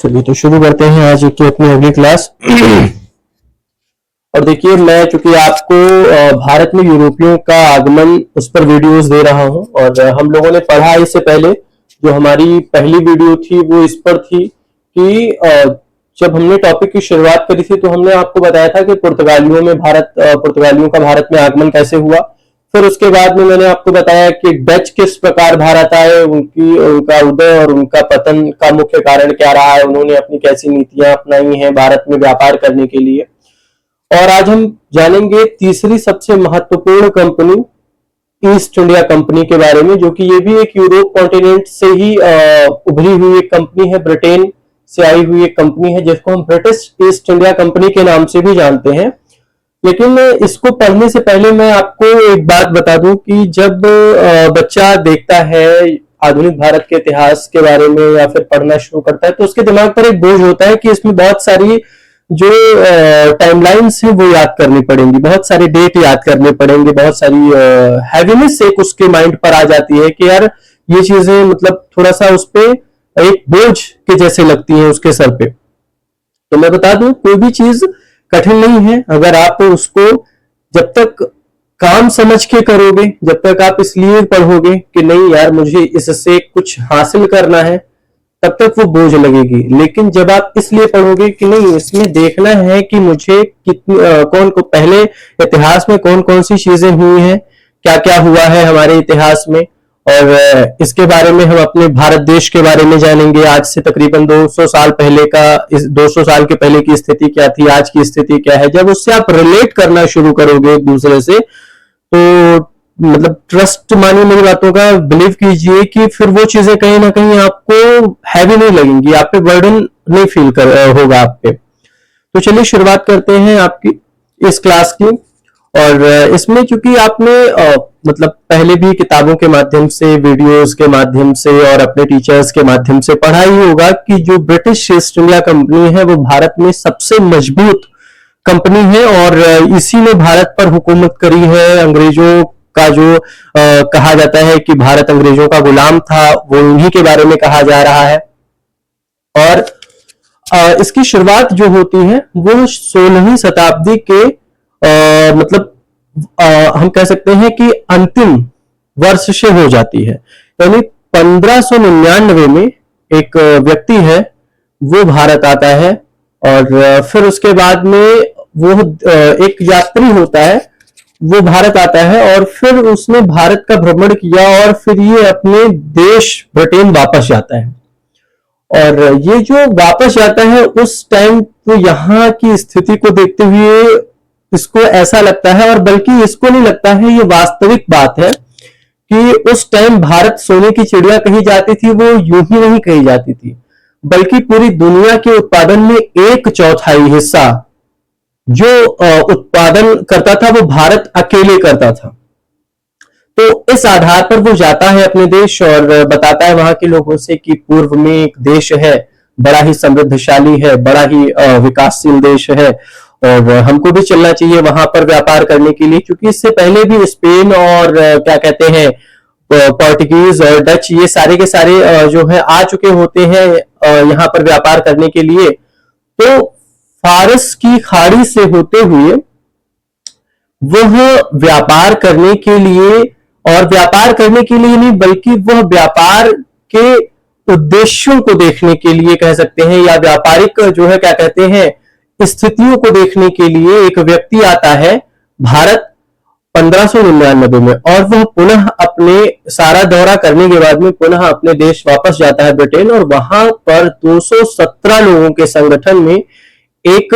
चलिए तो शुरू करते हैं आज की अपनी अगली क्लास। और देखिए, मैं चूंकि आपको भारत में यूरोपियों का आगमन उस पर वीडियोस दे रहा हूं, और हम लोगों ने पढ़ा इससे पहले जो हमारी पहली वीडियो थी वो इस पर थी कि जब हमने टॉपिक की शुरुआत करी थी तो हमने आपको बताया था कि पुर्तगालियों का भारत में आगमन कैसे हुआ। फिर उसके बाद में मैंने आपको बताया कि डच किस प्रकार भारत आए, उनका उदय और उनका पतन का मुख्य कारण क्या रहा है, उन्होंने अपनी कैसी नीतियां अपनाई हैं भारत में व्यापार करने के लिए। और आज हम जानेंगे तीसरी सबसे महत्वपूर्ण कंपनी, ईस्ट इंडिया कंपनी के बारे में, जो कि ये भी एक यूरोप कॉन्टिनेंट से ही उभरी हुई एक कंपनी है, ब्रिटेन से आई हुई एक कंपनी है जिसको हम ब्रिटिश ईस्ट इंडिया कंपनी के नाम से भी जानते हैं। लेकिन इसको पढ़ने से पहले मैं आपको एक बात बता दूं कि जब बच्चा देखता है आधुनिक भारत के इतिहास के बारे में या फिर पढ़ना शुरू करता है तो उसके दिमाग पर एक बोझ होता है कि इसमें बहुत सारी जो टाइमलाइंस है वो याद करनी पड़ेंगी, बहुत सारे डेट याद करने पड़ेंगे, बहुत सारी हैवीनेस एक उसके माइंड पर आ जाती है कि यार ये चीजें मतलब थोड़ा सा उस पे एक बोझ के जैसे लगती है उसके सर पे। तो मैं बता दूं, कोई भी चीज कठिन नहीं है अगर आप उसको जब तक काम समझ के करोगे, जब तक आप इसलिए पढ़ोगे कि नहीं यार मुझे इससे कुछ हासिल करना है, तब तक वो बोझ लगेगी। लेकिन जब आप इसलिए पढ़ोगे कि नहीं इसमें देखना है कि मुझे कितनी कौन को पहले इतिहास में कौन कौन सी चीजें हुई हैं, क्या क्या हुआ है हमारे इतिहास में, और इसके बारे में हम अपने भारत देश के बारे में जानेंगे। आज से तकरीबन 200 साल पहले का 200 साल के पहले की स्थिति क्या थी, आज की स्थिति क्या है। जब उससे आप रिलेट करना शुरू करोगे एक दूसरे से तो मतलब ट्रस्ट मानिए मेरी बातों का, बिलीव कीजिए कि फिर वो चीजें कहीं ना कहीं आपको हैवी नहीं लगेंगी, आप पे बर्डन नहीं फील होगा आप पे। तो चलिए शुरुआत करते हैं आपकी इस क्लास की। और इसमें चूंकि आपने मतलब पहले भी किताबों के माध्यम से, वीडियोस के माध्यम से और अपने टीचर्स के माध्यम से पढ़ा ही होगा कि जो ब्रिटिश ईस्ट इंडिया कंपनी है वो भारत में सबसे मजबूत कंपनी है, और इसी ने भारत पर हुकूमत करी है। अंग्रेजों का जो कहा जाता है कि भारत अंग्रेजों का गुलाम था, वो उन्हीं के बारे में कहा जा रहा है। और इसकी शुरुआत जो होती है वो 16वीं शताब्दी के मतलब हम कह सकते हैं कि अंतिम वर्ष से हो जाती है। यानी 1599 में एक व्यक्ति है वो भारत आता है, और फिर उसके बाद में वो एक यात्री होता है वो भारत आता है, और फिर उसने भारत का भ्रमण किया और फिर ये अपने देश ब्रिटेन वापस जाता है। और ये जो वापस जाता है उस टाइम तो यहाँ की स्थिति को देखते हुए इसको ऐसा लगता है, और बल्कि इसको नहीं लगता है, ये वास्तविक बात है कि उस टाइम भारत सोने की चिड़िया कही जाती थी, वो यूं ही नहीं कही जाती थी, बल्कि पूरी दुनिया के उत्पादन में 1/4 हिस्सा जो उत्पादन करता था वो भारत अकेले करता था। तो इस आधार पर वो जाता है अपने देश और बताता है वहां के लोगों से कि पूर्व में एक देश है, बड़ा ही समृद्धशाली है, बड़ा ही विकासशील देश है, और हमको भी चलना चाहिए वहां पर व्यापार करने के लिए, क्योंकि इससे पहले भी स्पेन और क्या कहते हैं पोर्टुगीज और डच ये सारे के सारे जो है आ चुके होते हैं यहाँ पर व्यापार करने के लिए। तो फारस की खाड़ी से होते हुए वह व्यापार करने के लिए, और व्यापार करने के लिए नहीं बल्कि वह व्यापार के उद्देश्यों को देखने के लिए कह सकते हैं, या व्यापारिक जो है क्या कहते हैं स्थितियों को देखने के लिए एक व्यक्ति आता है भारत 1599 में, और वह पुनः अपने सारा दौरा करने के बाद में पुनः अपने देश वापस जाता है ब्रिटेन, और वहां पर 217 लोगों के संगठन में एक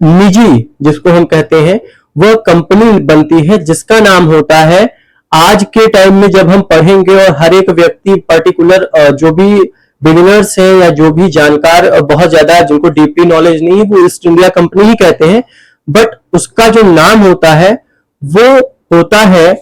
निजी जिसको हम कहते हैं वह कंपनी बनती है जिसका नाम होता है, आज के टाइम में जब हम पढ़ेंगे और हर एक व्यक्ति पर्टिकुलर जो भी बिगिनर्स हैं या जो भी जानकार बहुत ज्यादा जिनको डीपली नॉलेज नहीं है वो ईस्ट इंडिया कंपनी ही कहते हैं, बट उसका जो नाम होता है वो होता है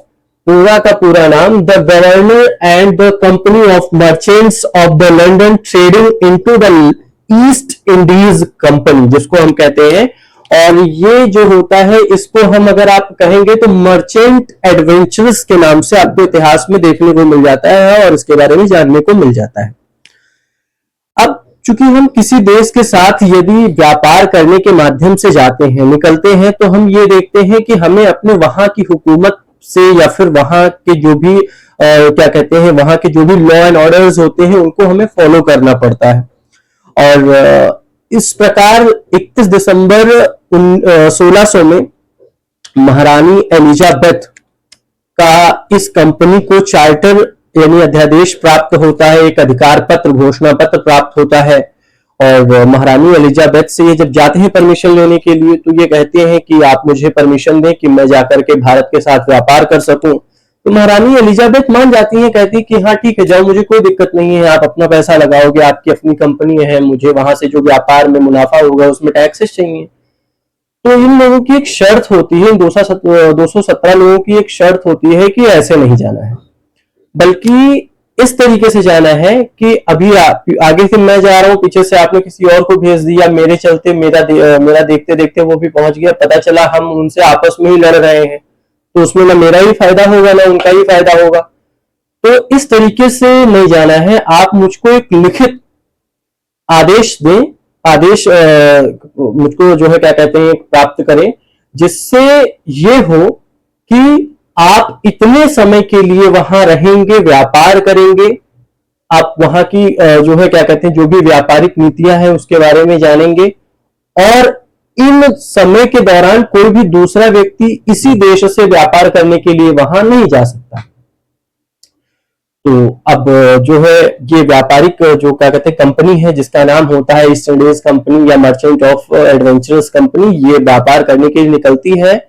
पूरा का पूरा नाम the governor and the company of merchants of the London trading into the east Indies company, जिसको हम कहते हैं। और ये जो होता है इसको हम अगर आप कहेंगे तो मर्चेंट एडवेंचर्स के नाम से आपको इतिहास में देखने को मिल जाता है और इसके बारे में जानने को मिल जाता है। अब चूंकि हम किसी देश के साथ यदि व्यापार करने के माध्यम से जाते हैं, निकलते हैं, तो हम ये देखते हैं कि हमें अपने वहां की हुकूमत से या फिर वहां के जो भी क्या कहते हैं, वहां के जो भी लॉ एंड ऑर्डर्स होते हैं उनको हमें फॉलो करना पड़ता है। और इस प्रकार 31 दिसंबर 1600 में महारानी एलिजाबेथ का इस कंपनी को चार्टर यानी अध्यादेश प्राप्त होता है, एक अधिकार पत्र, घोषणा पत्र प्राप्त होता है। और महारानी एलिजाबेथ से ये जब जाते हैं परमिशन लेने के लिए, तो ये कहते हैं कि आप मुझे परमिशन दें कि मैं जाकर के भारत के साथ व्यापार कर सकूं। तो महारानी एलिजाबेथ मान जाती हैं, कहती है कि हाँ ठीक है, जाओ, मुझे कोई दिक्कत नहीं है, आप अपना पैसा लगाओगे, आपकी अपनी कंपनी है, मुझे वहां से जो व्यापार में मुनाफा होगा उसमें टैक्सेस चाहिए। तो इन लोगों की एक शर्त होती है, 217 लोगों की एक शर्त होती है कि ऐसे नहीं जाना है, बल्कि इस तरीके से जाना है कि अभी आगे से मैं जा रहा हूं, पीछे से आपने किसी और को भेज दिया, मेरे चलते मेरा देखते देखते वो भी पहुंच गया, पता चला हम उनसे आपस में ही लड़ रहे हैं, तो उसमें ना मेरा ही फायदा होगा ना उनका ही फायदा होगा। तो इस तरीके से नहीं जाना है। आप मुझको एक लिखित आदेश दें, आदेश मुझको जो है क्या कहते हैं प्राप्त करें, जिससे ये हो कि आप इतने समय के लिए वहां रहेंगे, व्यापार करेंगे, आप वहां की जो है क्या कहते हैं जो भी व्यापारिक नीतियां हैं उसके बारे में जानेंगे, और इन समय के दौरान कोई भी दूसरा व्यक्ति इसी देश से व्यापार करने के लिए वहां नहीं जा सकता। तो अब जो है ये व्यापारिक जो क्या कहते हैं कंपनी है, जिसका नाम होता है ईस्ट इंडियज कंपनी या मर्चेंट ऑफ एडवेंचरस कंपनी, ये व्यापार करने के लिए निकलती है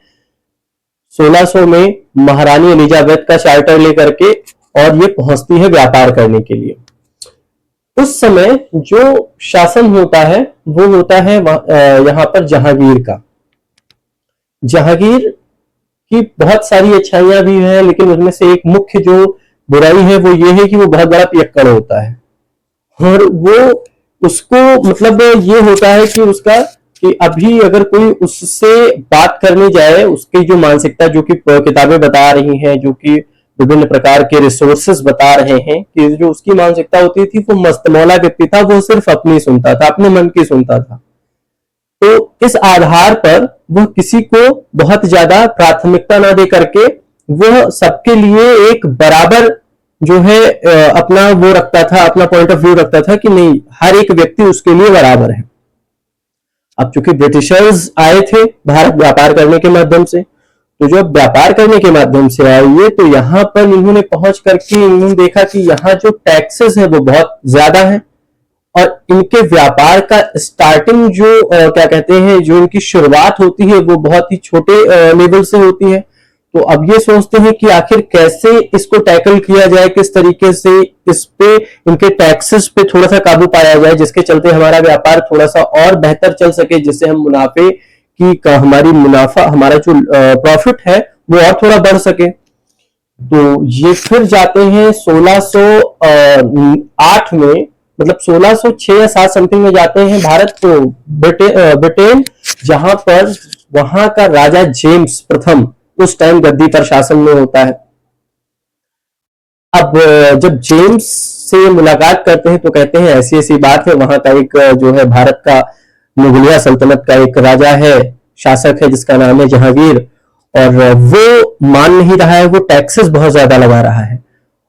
1600 में महारानी एलिजाबेथ का चार्टर लेकर के, और ये पहुंचती है व्यापार करने के लिए। उस समय जो शासन होता है वो होता है यहां पर जहांगीर का। जहांगीर की बहुत सारी अच्छाइयां भी हैं, लेकिन उनमें से एक मुख्य जो बुराई है वो ये है कि वो बहुत बड़ा पियक्कड़ होता है, और वो उसको मतलब ये होता है कि उसका कि अभी अगर कोई उससे बात करने जाए, उसकी जो मानसिकता जो कि किताबें बता रही हैं, जो कि विभिन्न प्रकार के रिसोर्सेस बता रहे हैं, कि जो उसकी मानसिकता होती थी वो मस्तमौला व्यक्ति था, वो सिर्फ अपनी सुनता था, अपने मन की सुनता था। तो इस आधार पर वह किसी को बहुत ज्यादा प्राथमिकता ना दे करके वह सबके लिए एक बराबर जो है अपना वो रखता था, अपना पॉइंट ऑफ व्यू रखता था कि नहीं, हर एक व्यक्ति उसके लिए बराबर है। अब चूंकि ब्रिटिशर्स आए थे भारत व्यापार करने के माध्यम से, तो जब व्यापार करने के माध्यम से आए तो यहाँ पर इन्होंने पहुंच करके इन्होंने देखा कि यहाँ जो टैक्सेस है वो बहुत ज्यादा है, और इनके व्यापार का स्टार्टिंग जो क्या कहते हैं जो इनकी शुरुआत होती है वो बहुत ही छोटे लेवल से होती है। तो अब ये सोचते हैं कि आखिर कैसे इसको टैकल किया जाए, किस तरीके से इस पे इनके टैक्सेस पे थोड़ा सा काबू पाया जाए, जिसके चलते हमारा व्यापार थोड़ा सा और बेहतर चल सके, जिससे हम मुनाफे की हमारा जो प्रॉफिट है वो और थोड़ा बढ़ सके। तो ये फिर जाते हैं 1608 में, मतलब 1606 या 7 समथिंग में जाते हैं भारत को ब्रिटेन, जहां पर वहां का राजा जेम्स प्रथम उस टाइम गद्दी पर शासन में होता है। अब जब जेम्स से मुलाकात करते हैं तो कहते हैं ऐसी ऐसी बात है, वहां का एक जो है भारत का मुगलिया सल्तनत का एक राजा है, शासक है, जिसका नाम है जहांगीर, और वो मान नहीं रहा है, वो टैक्सेस बहुत ज्यादा लगा रहा है,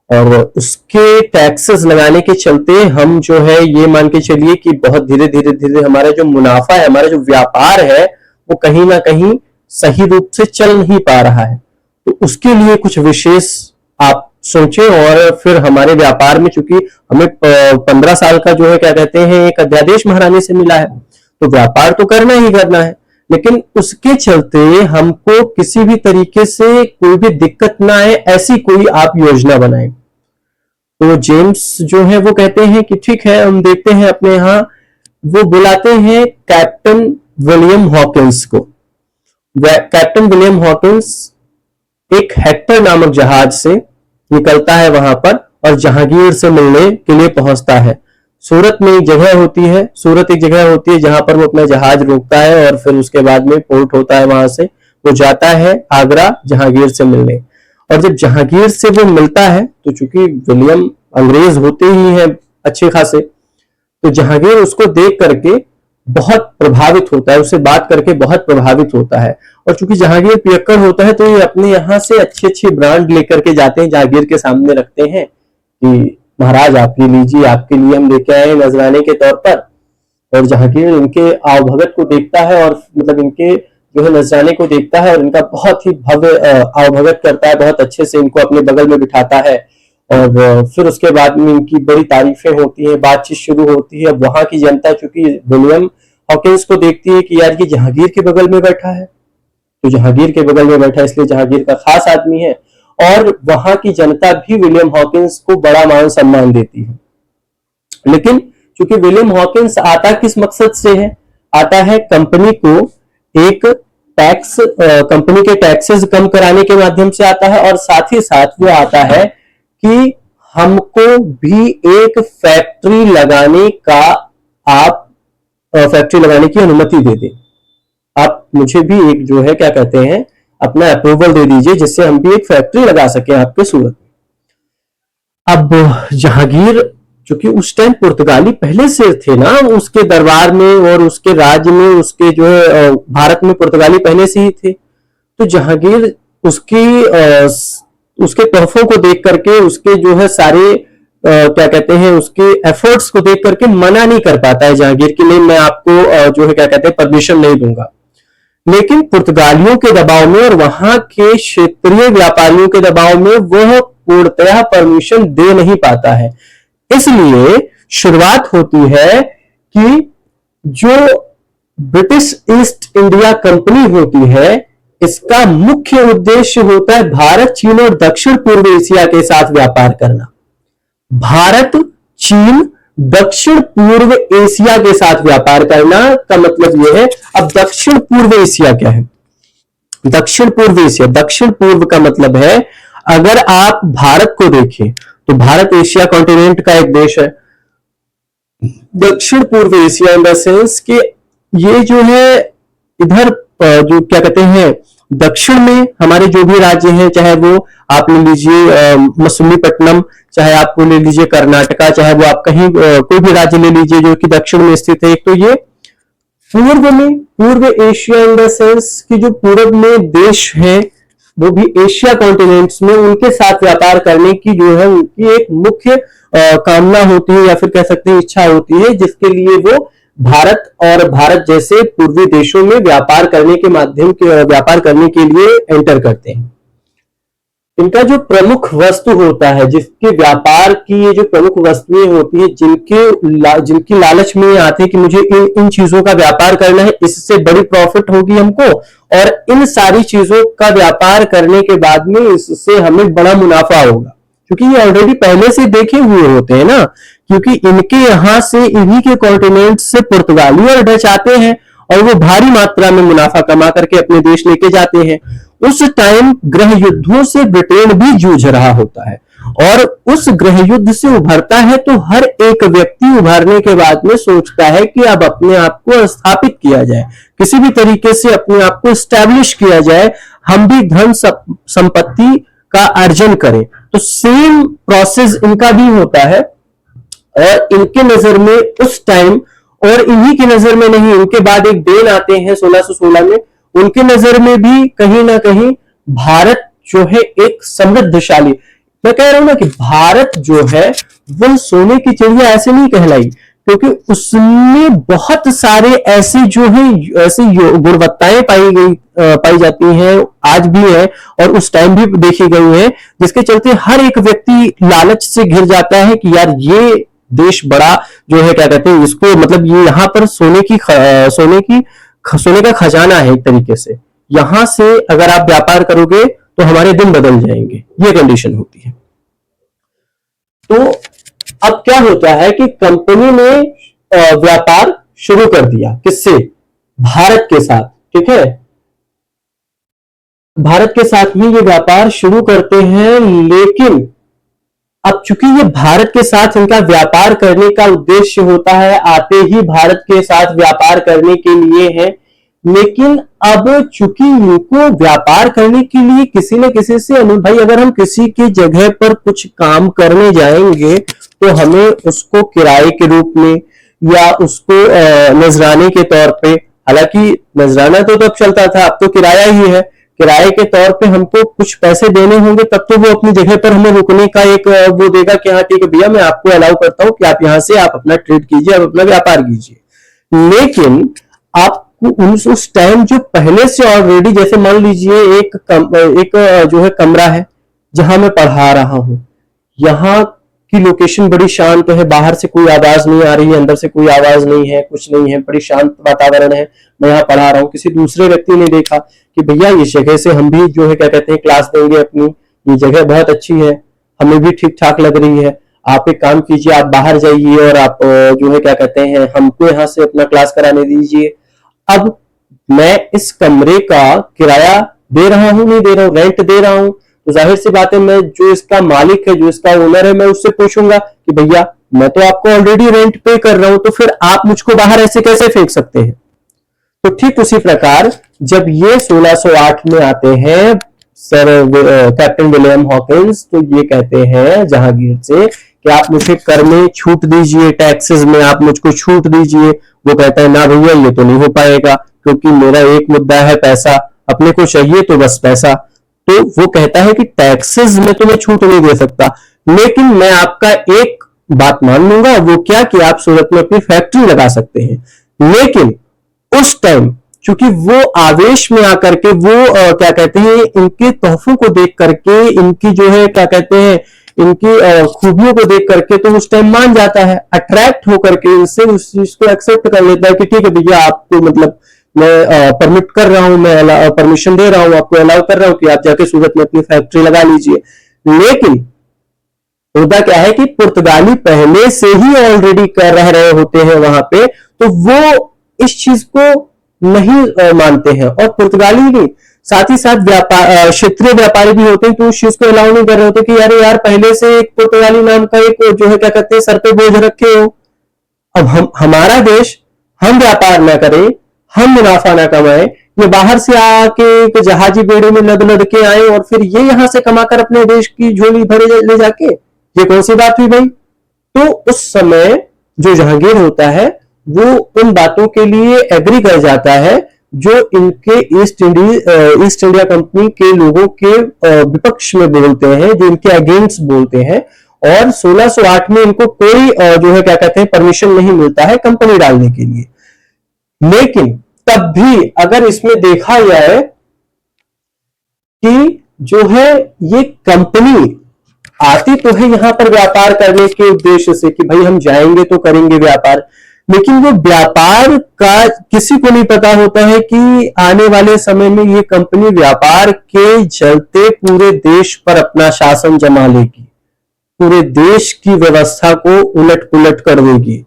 और उसके टैक्सेस लगाने के चलते हम जो है ये मान के चलिए कि बहुत धीरे धीरे धीरे हमारा जो मुनाफा है, हमारा जो व्यापार है वो कहीं ना कहीं सही रूप से चल नहीं पा रहा है। तो उसके लिए कुछ विशेष आप सोचें, और फिर हमारे व्यापार में चूंकि हमें 15 साल का जो है क्या कहते हैं एक अध्यादेश महारानी से मिला है, तो व्यापार तो करना ही करना है, लेकिन उसके चलते हमको किसी भी तरीके से कोई भी दिक्कत ना आए, ऐसी कोई आप योजना बनाएं। तो जेम्स जो है वो कहते हैं कि ठीक है, हम देखते हैं अपने यहाँ। वो बुलाते हैं कैप्टन विलियम हॉकिंस को। कैप्टन विलियम हॉकिंस एक हेक्टर नामक जहाज से निकलता है वहां पर, और जहांगीर से मिलने के लिए पहुंचता है। सूरत में एक जगह होती है, सूरत एक जगह होती है जहां पर वो अपना जहाज रोकता है, और फिर उसके बाद में पोर्ट होता है, वहां से वो जाता है आगरा जहांगीर से मिलने। और जब जहांगीर से वो मिलता है तो चूंकि विलियम अंग्रेज होते ही हैं अच्छे खासे, तो जहांगीर उसको देख करके बहुत प्रभावित होता है, उससे बात करके बहुत प्रभावित होता है। और चूंकि जहांगीर पियक्कड़ होता है तो ये अपने यहाँ से अच्छी अच्छी ब्रांड लेकर के जाते हैं, जहांगीर के सामने रखते हैं कि महाराज आप ये लीजिए, आपके लिए हम लेके आए नजराने के तौर पर। और जहांगीर इनके आवभगत को देखता है और मतलब इनके जो है नजराने को देखता है और इनका बहुत ही भव्य आवभगत करता है, बहुत अच्छे से इनको अपने बगल में बिठाता है। और फिर उसके बाद में इनकी बड़ी तारीफें होती हैं, बातचीत शुरू होती है। वहां की जनता चूंकि विलियम हॉकिंस को देखती है कि यार ये जहांगीर के बगल में बैठा है, तो जहांगीर के बगल में बैठा है इसलिए जहांगीर का खास आदमी है। और वहां की जनता भी विलियम हॉकिंस को बड़ा मान सम्मान देती है। लेकिन चूंकि विलियम हॉकिंस आता किस मकसद से है, आता है कंपनी को एक टैक्स, कंपनी के टैक्सेस कम कराने के माध्यम से आता है, और साथ ही साथ वो आता है कि हमको भी एक फैक्ट्री लगाने का, आप फैक्ट्री लगाने की अनुमति दे दें, आप मुझे भी एक जो है क्या कहते हैं अपना अप्रूवल दे दीजिए जिससे हम भी एक फैक्ट्री लगा सके आपके सूरत में। अब जहांगीर चूंकि उस टाइम पुर्तगाली पहले से थे ना उसके दरबार में और उसके राज्य में, उसके जो है भारत में पुर्तगाली पहले से ही थे, तो जहांगीर उसके तोहफों को देख करके, उसके जो है सारे क्या कहते हैं उसके एफर्ट्स को देख करके मना नहीं कर पाता है जहांगीर कि नहीं मैं आपको जो है क्या कहते हैं परमिशन नहीं दूंगा। लेकिन पुर्तगालियों के दबाव में और वहां के क्षेत्रीय व्यापारियों के दबाव में वह पूर्णतः परमिशन दे नहीं पाता है। इसलिए शुरुआत होती है कि जो ब्रिटिश ईस्ट इंडिया कंपनी होती है, इसका मुख्य उद्देश्य होता है भारत, चीन और दक्षिण पूर्व एशिया के साथ व्यापार करना। भारत, चीन, दक्षिण पूर्व एशिया के साथ व्यापार करना का मतलब यह है। अब दक्षिण पूर्व एशिया क्या है? दक्षिण पूर्व एशिया, दक्षिण पूर्व का मतलब है अगर आप भारत को देखें तो भारत एशिया कॉन्टिनेंट का एक देश है। दक्षिण पूर्व एशिया इन द सेंस कि ये जो है इधर जो क्या कहते हैं दक्षिण में हमारे जो भी राज्य हैं, चाहे वो आप ले लीजिए मसूलीपट्टनम, चाहे आप ले लीजिए कर्नाटका, चाहे वो आप कहीं कोई भी राज्य ले लीजिए जो कि दक्षिण में स्थित है। तो ये पूर्व में, पूर्व एशिया इन द सेंस कि जो पूर्व में देश हैं वो भी एशिया कॉन्टिनेंट्स में, उनके साथ व्यापार करने की जो है उनकी एक मुख्य कामना होती है या फिर कह सकते हैं इच्छा होती है, जिसके लिए वो भारत और भारत जैसे पूर्वी देशों में व्यापार करने के माध्यम के व्यापार करने के लिए एंटर करते हैं। इनका जो प्रमुख वस्तु होता है, जिसके व्यापार की ये जो प्रमुख वस्तुएं होती है, जिनकी लालच में ये आते हैं कि मुझे इन चीजों का व्यापार करना है, इससे बड़ी प्रॉफिट होगी हमको, और इन सारी चीजों का व्यापार करने के बाद में इससे हमें बड़ा मुनाफा होगा, क्योंकि ये ऑलरेडी पहले से देखे हुए होते हैं ना, क्योंकि इनके यहां से इन्हीं के कॉन्टिनेंट से पुर्तगाली और डच आते हैं और वो भारी मात्रा में मुनाफा कमा करके अपने देश लेके जाते हैं। उस टाइम गृह युद्धों से ब्रिटेन भी जूझ रहा होता है और उस गृह युद्ध से उभरता है, तो हर एक व्यक्ति उभरने के बाद में सोचता है कि अब अपने आप को स्थापित किया जाए, किसी भी तरीके से अपने आप को स्टैब्लिश किया जाए, हम भी धन संपत्ति का अर्जन करें। तो सेम प्रोसेस इनका भी होता है और इनके नजर में उस टाइम, और इन्हीं की नजर में नहीं, इनके बाद एक डेन आते हैं 1616 में, उनके नजर में भी कहीं ना कहीं भारत जो है एक समृद्धशाली, मैं कह रहा हूं ना कि भारत जो है वो सोने की चिड़िया ऐसे नहीं कहलाई, क्योंकि उसमें बहुत सारे ऐसे जो है ऐसी गुणवत्ताएं पाई जाती हैं, आज भी है और उस टाइम भी देखी गई है, जिसके चलते हर एक व्यक्ति लालच से घिर जाता है कि यार ये देश बड़ा जो है क्या कहते हैं इसको, मतलब ये यहाँ पर सोने का खजाना है एक तरीके से, यहां से अगर आप व्यापार करोगे तो हमारे दिन बदल जाएंगे, ये कंडीशन होती है। तो अब क्या होता है कि कंपनी ने व्यापार शुरू कर दिया, किससे? भारत के साथ, ठीक है, भारत के साथ में ये व्यापार शुरू करते हैं। लेकिन अब चूंकि ये भारत के साथ इनका व्यापार करने का उद्देश्य होता है, आते ही भारत के साथ व्यापार करने के लिए है, लेकिन अब चूंकि इनको व्यापार करने के लिए किसी न किसी से, भाई अगर हम किसी की जगह पर कुछ काम करने जाएंगे तो हमें उसको किराए के रूप में या उसको नजराने के तौर पे, हालांकि नजराना तो तब चलता था, अब तो किराया ही है, किराए के तौर पे हमको कुछ पैसे देने होंगे तब तो वो अपनी जगह पर हमें रुकने का एक वो देगा कि हाँ ठीक है भैया मैं आपको अलाउ करता हूँ कि आप यहाँ से आप अपना ट्रेड कीजिए, आप अपना व्यापार कीजिए। लेकिन आपको उस टाइम जो पहले से ऑलरेडी, जैसे मान लीजिए एक जो है कमरा है जहां मैं पढ़ा रहा हूं, यहाँ की लोकेशन बड़ी शांत है, बाहर से कोई आवाज नहीं आ रही है, अंदर से कोई आवाज नहीं है, कुछ नहीं है, बड़ी शांत वातावरण है, मैं यहाँ पढ़ा रहा हूँ, किसी दूसरे व्यक्ति ने देखा कि भैया इस जगह से हम भी जो है क्या कहते हैं क्लास देंगे अपनी, ये जगह बहुत अच्छी है, हमें भी ठीक ठाक लग रही है, आप एक काम कीजिए, आप बाहर जाइए और आप जो है क्या कहते हैं हमको यहाँ से अपना क्लास कराने दीजिए। अब मैं इस कमरे का किराया दे रहा हूं, नहीं दे रहा हूं, रेंट दे रहा हूं, तो जाहिर सी बात है मैं जो इसका मालिक है, जो इसका ओनर है, मैं उससे पूछूंगा कि भैया मैं तो आपको ऑलरेडी रेंट पे कर रहा हूं, तो फिर आप मुझको बाहर ऐसे कैसे फेंक सकते हैं। तो ठीक उसी प्रकार जब ये 1608 में आते हैं सर कैप्टन विलियम हॉकिंस, तो ये कहते हैं जहांगीर से कि आप मुझे कर में छूट दीजिए, टैक्सेस में आप मुझको छूट दीजिए। वो कहता है ना भैया ये तो नहीं हो पाएगा, क्योंकि मेरा एक मुद्दा है पैसा, अपने को चाहिए तो बस पैसा। तो वो कहता है कि टैक्सेस में तो मैं छूट नहीं दे सकता, लेकिन मैं आपका एक बात मान लूंगा, वो क्या कि आप सूरत में अपनी फैक्ट्री लगा सकते हैं। लेकिन उस टाइम क्योंकि वो आवेश में आकर के वो क्या कहते हैं इनके तोहफों को देख करके, इनकी जो है क्या कहते हैं इनकी खूबियों को देख करके, तो उस टाइम मान जाता है, अट्रैक्ट होकर के इनसे उस चीज को एक्सेप्ट कर लेता है कि ठीक है भैया आपको मतलब मैं परमिट कर रहा हूं, मैं परमिशन दे रहा हूं, आपको अलाउ कर रहा हूं कि आप जाके सूरत में अपनी फैक्ट्री लगा लीजिए। लेकिन होता क्या है कि पुर्तगाली पहले से ही ऑलरेडी कर रहे होते हैं वहां पे, तो वो इस चीज को नहीं मानते हैं। और पुर्तगाली नहीं, साथ ही साथ व्यापार क्षेत्रीय व्यापारी भी होते हैं, तो उस चीज को अलाउ नहीं कर रहे होते कि अरे यार पहले से एक पुर्तगाली नाम का एक जो है क्या कहते हैं सर पे बोझ रखे हो, अब हमारा देश, हम व्यापार ना करें, हम मुनाफा ना कमाए, ये बाहर से आके एक जहाजी बेड़े में लद लद के आए और फिर ये यहां से कमाकर अपने देश की झोली भरे ले जाके, ये कौन सी बात हुई भाई। तो उस समय जो जहांगीर होता है वो उन बातों के लिए एग्री कर जाता है जो इनके ईस्ट इंडिया कंपनी के लोगों के विपक्ष में बोलते हैं, जो इनके अगेंस्ट बोलते हैं। और 1608 में इनको कोई जो है क्या कहते हैं परमिशन नहीं मिलता है कंपनी डालने के लिए। लेकिन तब भी अगर इसमें देखा जाए कि जो है ये कंपनी आती तो है यहां पर व्यापार करने के उद्देश्य से कि भाई हम जाएंगे तो करेंगे व्यापार, लेकिन वो व्यापार का किसी को नहीं पता होता है कि आने वाले समय में ये कंपनी व्यापार के चलते पूरे देश पर अपना शासन जमा लेगी, पूरे देश की व्यवस्था को उलट पुलट कर देगी।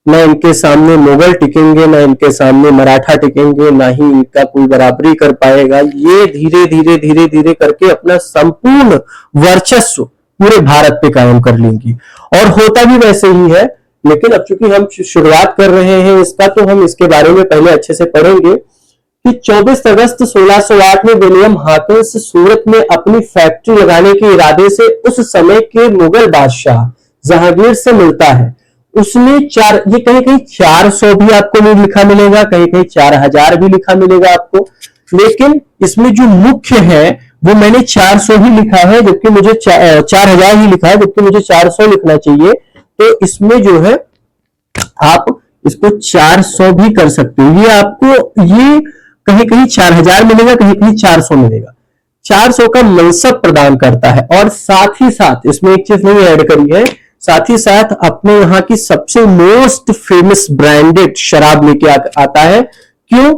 ना इनके सामने मुगल टिकेंगे, ना इनके सामने मराठा टिकेंगे, ना ही इनका कोई बराबरी कर पाएगा। ये धीरे धीरे धीरे धीरे करके अपना संपूर्ण वर्चस्व पूरे भारत पे कायम कर लेंगी। और होता भी वैसे ही है। लेकिन अब चूंकि हम शुरुआत कर रहे हैं इसका, तो हम इसके बारे में पहले अच्छे से पढ़ेंगे कि 24 अगस्त 1608 में विलियम हॉकिंस सूरत में अपनी फैक्ट्री लगाने के इरादे से उस समय के मुगल बादशाह जहांगीर से मिलता है। उसने ये कहीं कहीं 400 भी आपको नहीं लिखा मिलेगा, कहीं कहीं 4000 भी लिखा मिलेगा आपको, लेकिन इसमें जो मुख्य है वो मैंने 400 ही लिखा है, जबकि मुझे 4000 ही लिखा है, जबकि मुझे 400 लिखना चाहिए। तो इसमें जो है आप इसको 400 भी कर सकते हो। ये आपको ये कहीं कहीं 4000 मिलेगा, कहीं कहीं 400 मिलेगा। 400 का मनसब प्रदान करता है। और साथ ही साथ इसमें एक चीज नहीं ऐड करी है, साथ ही साथ अपने यहाँ की सबसे मोस्ट फेमस ब्रांडेड शराब लेके आता है। क्यों?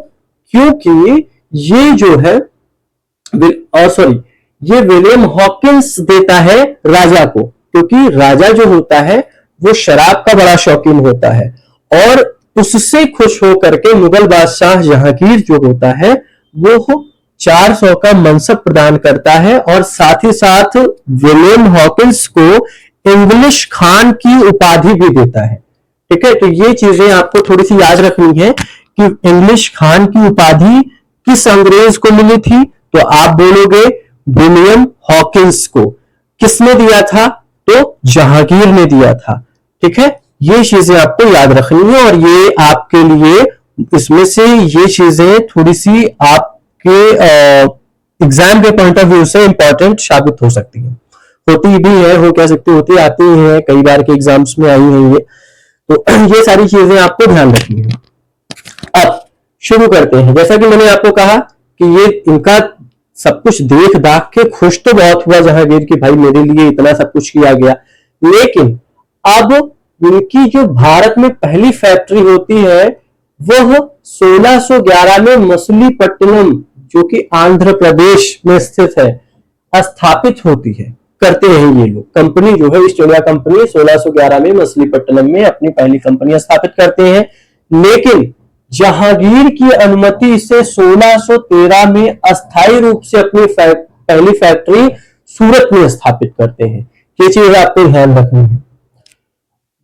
क्योंकि ये जो है ये विलियम हॉकिंस देता है राजा को, क्योंकि राजा जो होता है वो शराब का बड़ा शौकीन होता है। और उससे खुश होकर के मुगल बादशाह जहांगीर जो होता है वो 400 का मनसब प्रदान करता है। और साथ ही साथ विलियम हॉकिंस को इंग्लिश खान की उपाधि भी देता है। ठीक है, तो ये चीजें आपको थोड़ी सी याद रखनी है कि इंग्लिश खान की उपाधि किस अंग्रेज को मिली थी, तो आप बोलोगे विलियम हॉकिंस को। किसने दिया था? तो जहांगीर ने दिया था। ठीक है, ये चीजें आपको याद रखनी है और ये आपके लिए इसमें से ये चीजें थोड़ी सी आपके एग्जाम के पॉइंट ऑफ व्यू से इंपॉर्टेंट साबित हो सकती है। होती भी है, हो क्या सकती होती आती है, कई बार के एग्जाम्स में आई है ये। तो ये सारी चीजें आपको ध्यान रखनी है। अब शुरू करते हैं। जैसा कि मैंने आपको कहा कि ये इनका सब कुछ देख दाख के खुश तो बहुत हुआ जहांगीर कि भाई मेरे लिए इतना सब कुछ किया गया, लेकिन अब इनकी जो भारत में पहली फैक्ट्री होती है वह 1611 में मछलीपट्टनम, जो कि आंध्र प्रदेश में स्थित है, स्थापित होती है। करते हैं ये लोग, कंपनी जो है ईस्ट इंडिया कंपनी 1611 में मछलीपट्टनम में अपनी पहली कंपनी स्थापित करते हैं। लेकिन जहांगीर की अनुमति से 1613 में अस्थायी रूप से अपनी पहली फैक्ट्री सूरत में स्थापित करते हैं। ये चीज आपको ध्यान रखनी है।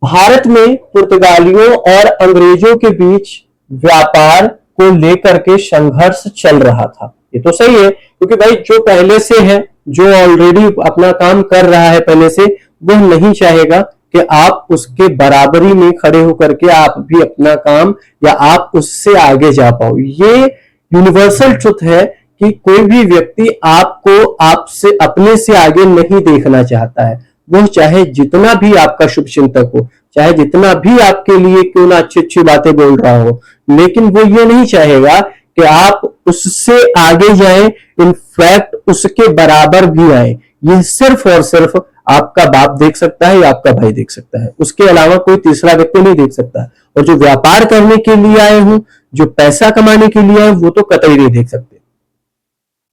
भारत में पुर्तगालियों और अंग्रेजों के बीच व्यापार को लेकर के संघर्ष चल रहा था। ये तो सही है, क्योंकि भाई जो पहले से है, जो ऑलरेडी अपना काम कर रहा है पहले से, वह नहीं चाहेगा कि आप उसके बराबरी में खड़े होकर के आप भी अपना काम या आप उससे आगे जा पाओ। ये यूनिवर्सल ट्रुथ है कि कोई भी व्यक्ति आपको आपसे अपने से आगे नहीं देखना चाहता है। वो चाहे जितना भी आपका शुभ चिंतक हो, चाहे जितना भी आपके लिए क्यों ना अच्छी अच्छी बातें बोल रहा हो, लेकिन वो ये नहीं चाहेगा कि आप उससे आगे जाएं, इनफैक्ट उसके बराबर भी आए। ये सिर्फ और सिर्फ आपका बाप देख सकता है या आपका भाई देख सकता है, उसके अलावा कोई तीसरा व्यक्ति नहीं देख सकता। और जो व्यापार करने के लिए आए हों, जो पैसा कमाने के लिए आए, वो तो कतई नहीं देख सकते।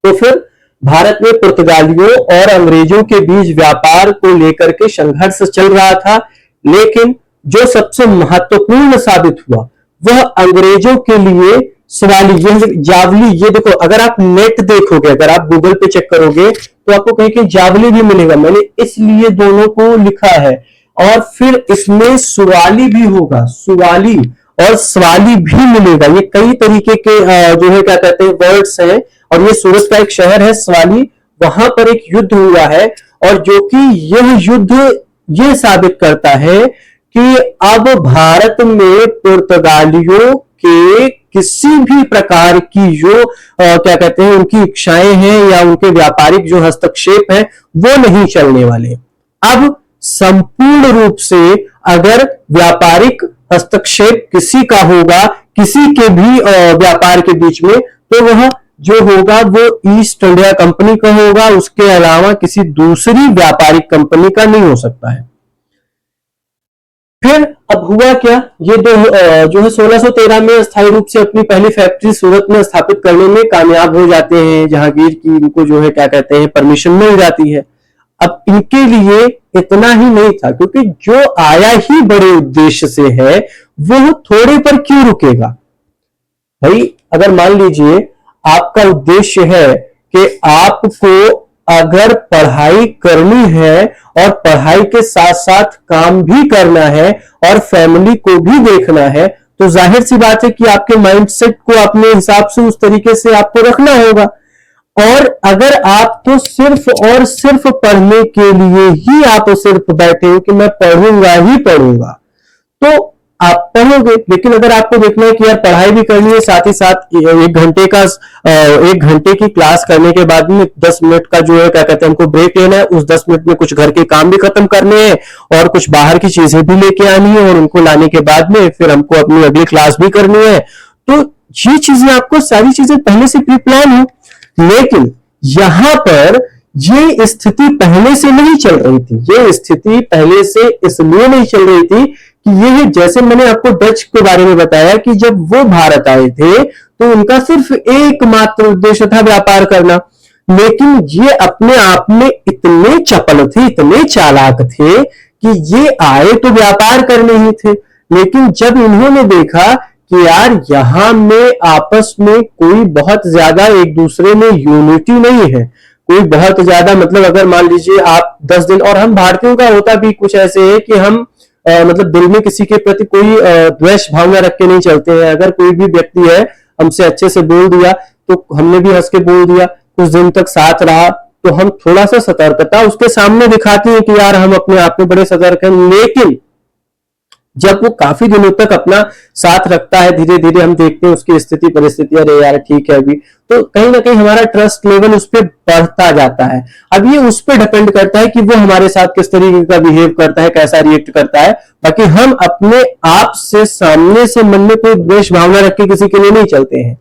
तो फिर भारत में पुर्तगालियों और अंग्रेजों के बीच व्यापार को लेकर के संघर्ष चल रहा था, लेकिन जो सबसे महत्वपूर्ण साबित हुआ वह अंग्रेजों के लिए सवाली यह जावली। ये देखो, अगर आप नेट देखोगे, अगर आप गूगल पे चेक करोगे तो आपको कहीं कहीं जावली भी मिलेगा। मैंने इसलिए दोनों को लिखा है। और फिर इसमें सुवाली भी होगा, सुवाली और सवाली भी मिलेगा। ये कई तरीके के जो है क्या कहते हैं वर्ड्स हैं। और ये सूरत का एक शहर है सवाली, वहां पर एक युद्ध हुआ है, और जो कि यह युद्ध ये साबित करता है कि अब भारत में पुर्तगालियों के किसी भी प्रकार की जो क्या कहते हैं उनकी इच्छाएं हैं या उनके व्यापारिक जो हस्तक्षेप है वो नहीं चलने वाले। अब संपूर्ण रूप से अगर व्यापारिक हस्तक्षेप किसी का होगा, किसी के भी व्यापार के बीच में, तो वह जो होगा वो ईस्ट इंडिया कंपनी का होगा, उसके अलावा किसी दूसरी व्यापारिक कंपनी का नहीं हो सकता है। फिर अब हुआ क्या, ये जो है 1613 में अस्थायी रूप से अपनी पहली फैक्ट्री सूरत में स्थापित करने में कामयाब हो जाते हैं जहांगीर की, इनको जो है क्या कहते हैं परमिशन मिल जाती है। अब इनके लिए इतना ही नहीं था, क्योंकि जो आया ही बड़े उद्देश्य से है वो थोड़े पर क्यों रुकेगा भाई। अगर मान लीजिए आपका उद्देश्य है कि आपको अगर पढ़ाई करनी है और पढ़ाई के साथ साथ काम भी करना है और फैमिली को भी देखना है, तो जाहिर सी बात है कि आपके माइंडसेट को अपने हिसाब से उस तरीके से आपको रखना होगा। और अगर आप तो सिर्फ और सिर्फ पढ़ने के लिए ही आप सिर्फ बैठे हो कि मैं पढ़ूंगा ही पढ़ूंगा, तो आप पढ़ोगे। लेकिन अगर आपको देखना है कि यार पढ़ाई भी करनी है, साथ ही साथ एक घंटे की क्लास करने के बाद में 10 मिनट का जो है क्या कहते हैं हमको ब्रेक लेना है, उस 10 मिनट में कुछ घर के काम भी खत्म करने हैं और कुछ बाहर की चीजें भी लेके आनी है, और उनको लाने के बाद में फिर हमको अपनी अगली क्लास भी करनी है। तो ये चीजें आपको सारी चीजें पहले से प्री प्लान हो। लेकिन यहां पर ये स्थिति पहले से नहीं चल रही थी। ये स्थिति पहले से इसलिए नहीं चल रही थी कि ये जैसे मैंने आपको डच के बारे में बताया कि जब वो भारत आए थे तो उनका सिर्फ एकमात्र उद्देश्य था व्यापार करना। लेकिन ये अपने आप में इतने चपल थे, इतने चालाक थे कि ये आए तो व्यापार करने ही थे। लेकिन जब इन्होंने देखा कि यार यहां में आपस में कोई बहुत ज्यादा एक दूसरे में यूनिटी नहीं है, कोई बहुत ज्यादा मतलब अगर मान लीजिए आप 10 दिन, और हम भारतीयों का होता भी कुछ ऐसे है कि हम मतलब दिल में किसी के प्रति कोई द्वेष भावना रख के नहीं चलते हैं। अगर कोई भी व्यक्ति है हमसे अच्छे से बोल दिया तो हमने भी हंस के बोल दिया, कुछ दिन तक साथ रहा तो हम थोड़ा सा सतर्कता उसके सामने दिखाते हैं कि यार हम अपने आप में बड़े सतर्क हैं। लेकिन जब वो काफी दिनों तक अपना साथ रखता है, धीरे धीरे हम देखते हैं उसकी स्थिति परिस्थिति, अरे यार ठीक है अभी, तो कहीं ना कहीं हमारा ट्रस्ट लेवल उस पर बढ़ता जाता है। अब ये उस पर डिपेंड करता है कि वो हमारे साथ किस तरीके का बिहेव करता है, कैसा रिएक्ट करता है। बाकी हम अपने आप से सामने से मन में कोई द्वेष भावना रख के किसी के लिए नहीं चलते हैं।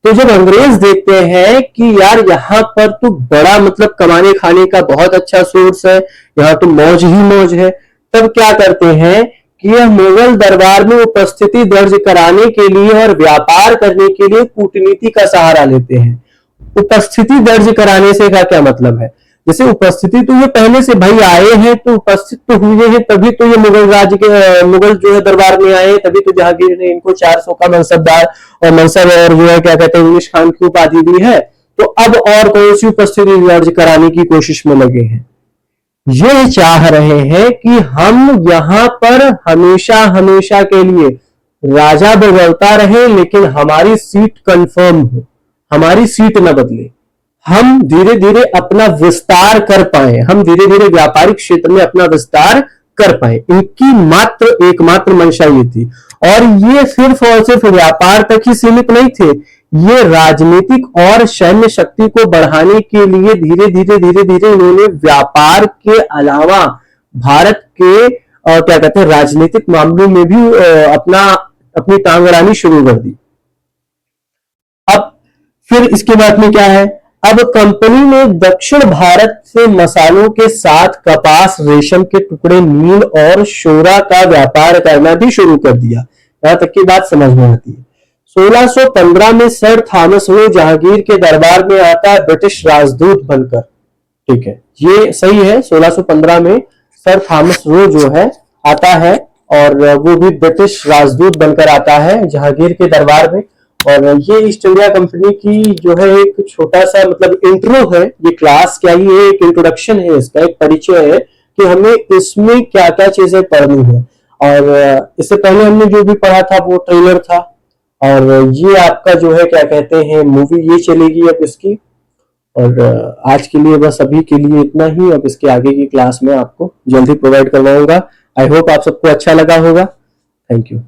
तो जब अंग्रेज देखते हैं कि यार यहाँ पर तो बड़ा मतलब कमाने खाने का बहुत अच्छा सोर्स है, यहाँ तो मौज ही मौज है, तब क्या करते हैं कि यह मुगल दरबार में उपस्थिति दर्ज कराने के लिए और व्यापार करने के लिए कूटनीति का सहारा लेते हैं। उपस्थिति दर्ज कराने से का क्या मतलब है? जैसे उपस्थिति तो ये पहले से भाई आए हैं तो उपस्थित तो हुए हैं, तभी तो ये मुगल राज्य के मुगल जो है दरबार में आए, तभी तो जहांगीर ने इनको 400 का मनसबदार और मनसब और जो है क्या कहते हैं इंग्लिश खान की उपाधि दी है। तो अब और कौन सी उपस्थिति दर्ज कराने की कोशिश में लगे हैं? ये चाह रहे हैं कि हम यहाँ पर हमेशा हमेशा के लिए राजा बदलता रहे लेकिन हमारी सीट कंफर्म हो, हमारी सीट न बदले, हम धीरे धीरे अपना विस्तार कर पाए, हम धीरे धीरे व्यापारिक क्षेत्र में अपना विस्तार कर पाए। इनकी मात्र एकमात्र मंशा ये थी। और ये सिर्फ और सिर्फ व्यापार तक ही सीमित नहीं थे, ये राजनीतिक और सैन्य शक्ति को बढ़ाने के लिए धीरे धीरे इन्होंने व्यापार के अलावा भारत के क्या कहते हैं राजनीतिक मामलों में भी अपनी टांग अड़ानी शुरू कर दी। अब फिर इसके बाद में क्या है, अब कंपनी ने दक्षिण भारत से मसालों के साथ कपास, रेशम के टुकड़े, नील और शोरा का व्यापार करना भी शुरू कर दिया। यहां तक की बात समझ में आती है। 1615 में सर थॉमस वे जहांगीर के दरबार में आता है ब्रिटिश राजदूत बनकर। ठीक है, ये सही है। 1615 में सर थॉमस वे जो है आता है और वो भी ब्रिटिश राजदूत बनकर आता है जहांगीर के दरबार में। और ये ईस्ट इंडिया कंपनी की जो है एक छोटा सा मतलब इंट्रो है, ये क्लास क्या ही है, एक इंट्रोडक्शन है, इसका एक परिचय है कि हमें इसमें क्या क्या चीजें पढ़नी है। और इससे पहले हमने जो भी पढ़ा था वो ट्रेलर था, और ये आपका जो है क्या कहते हैं मूवी ये चलेगी अब इसकी। और आज के लिए बस अभी के लिए इतना ही। अब इसके आगे की क्लास में आपको जल्दी प्रोवाइड करवाऊंगा। आई होप आप सबको अच्छा लगा होगा। Thank you.